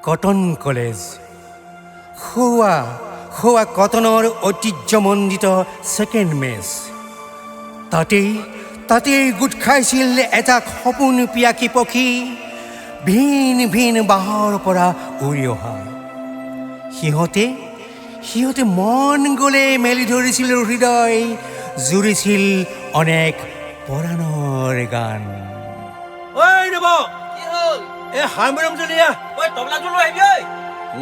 cotton college খোৱা কটনৰ ঐতিহ্যমণ্ডিত ছেকেণ্ড মেছ তাতেই গোট খাইছিল এটা সপোন পিয়াকী পক্ষী ভিন ভিন বাহৰ পৰা উৰি অহা সিহঁতে মন গ'লে মেলি ধৰিছিল হৃদয় জুৰিছিল অনেক পৰাণৰ গান ঐ নৱ কি হ'ল এই হাৰমনিয়াম জলিয়া ঐ তবলাটো লৈ আহিবি ঐ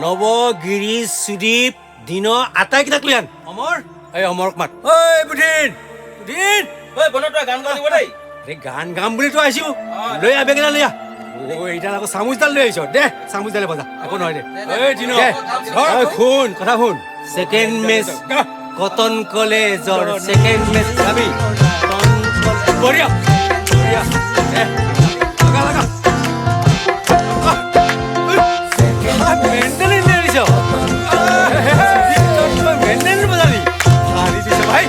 নৱ গিৰিশ সুদীপ দিন আটাইকেইটাক লৈ আন অমৰ এই অমৰক মাত ঐ বুধিন ঐ বনত তই গান গাব দেই গান গাম বুলিতো আহিছো লৈ আহ বেগেনা লৈ আহ এইডাল আকৌ চামুচডাল লৈ আহিছ দে চামুচডালে বজা একো নহয় দে শুন কথা শুন ছেকেণ্ড মেচ কটন কলেজৰ ছেকেণ্ড মেচ যাবি বঢ়িয়া বঢ়িয়া লগা মেণ্ডেলিন লৈ আহিছ মেণ্ডেলিন বজালি হাৰি দিছে ভাই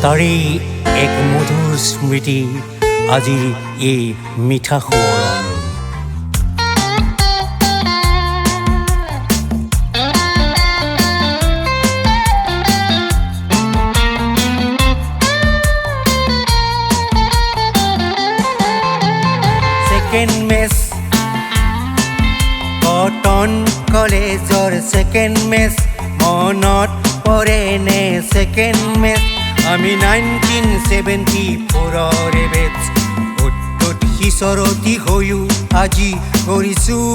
তাৰে এক মধুৰ স্মৃতি আজি এই মিঠা সোঁৱৰণ ছেকেণ্ড মেচ কটন কলেজৰ ছেকেণ্ড মেচ মনত পৰেনে ছেকেণ্ড মেচ আমি 1974 বেচ অত্যত সিঁচৰতি হৈও আজি কৰিছোঁ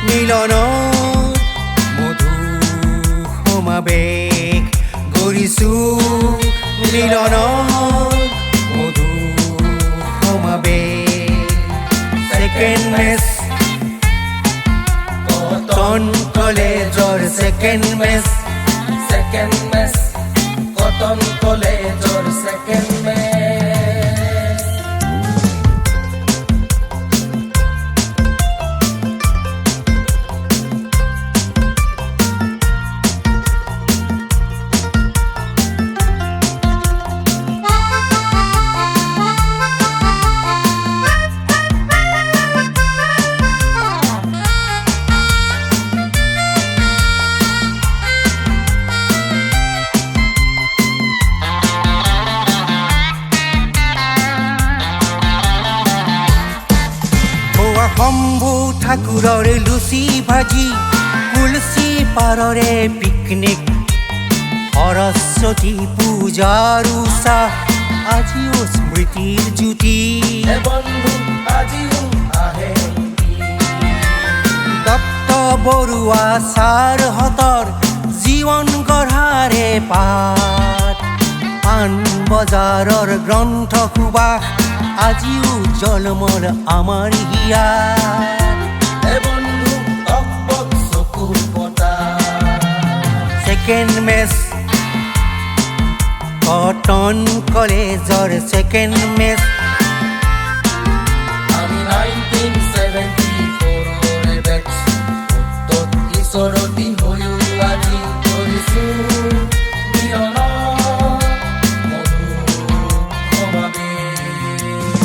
মিলন মধু সমাৱেশ কৰিছোঁ মিলন মধু সমাৱেশ ছেকেণ্ড মেচ কটন কলেজৰ ছেকেণ্ড মেচ কটন কলেজৰ ছেকেণ্ড মেচ শম্ভু ঠাকুৰৰ লুচি ভাজি তুলসী পাৰৰে পিকনিক সৰস্বতী পূজাৰ উৎসাহ আজিও স্মৃতিৰ জ্যোতি বন্ধু আজিও আহে দত্ত বৰুৱা ছাৰহঁতৰ জীৱন গঢ়াৰে পাত পাণ বজাৰৰ গ্ৰন্থ সুবাস আজিও জলমল আমাৰ হিয়াত বন্ধু অকবক চকু পতা ছেকেণ্ড মেচ কটন কলেজৰ ছেকেণ্ড মেচ আমি 1974 বেচ উত্তত ঈশ্বৰতী হৈও আজি কৰিছোঁ মিলন মধু সমাৱেশ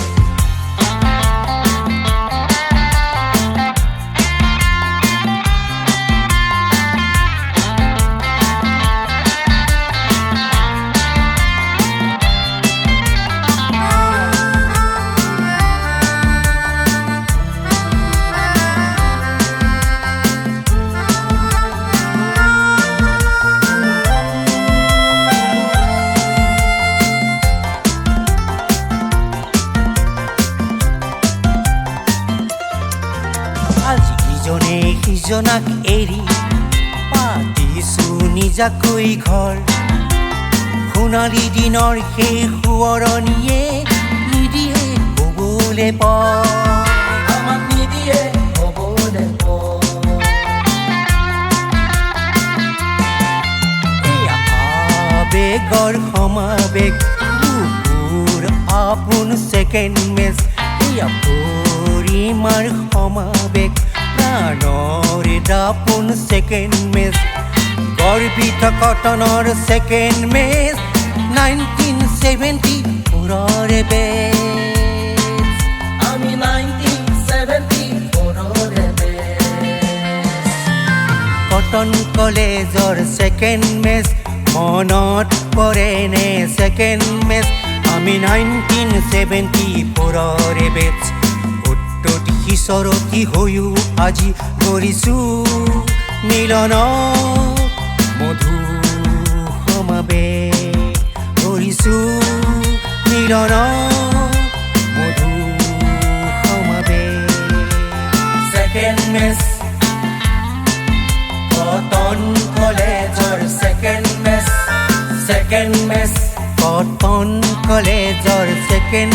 আজি ইজনে সিজনাক এৰি পাতিছো নিজাকৈ ঘৰ সোণালী দিনৰ সেই সোঁৱৰণিয়ে নিদিয়ে ক'বলৈ পৰ আমাক নিদিয়ে হ'বলৈ এয়া আবেগৰ সমাবেগ বুকুৰ আপোন ছেকেণ্ড মেচ এয়া পৰিমাৰ সমাবেগ প্ৰাণৰ দাপোন ছেকেণ্ড মেচ গৰ্বিত কটনৰ ছেকেণ্ড মেচ 1974 বেচ আমি 1974 কটন কলেজৰ ছেকেণ্ড মেচ মনত পৰেনে ছেকেণ্ড মেচ আমি 1974 বেচ অত্যত সিঁচৰতি হৈও আজি কৰিছোঁ মিলন মধু সমাবেশ কৰিছোঁ মিলন মধু সমাবেশ ছেকেণ্ড মেচ কটন কলেজৰ ছেকেণ্ড মেচ কটন কলেজৰ ছেকেণ্ড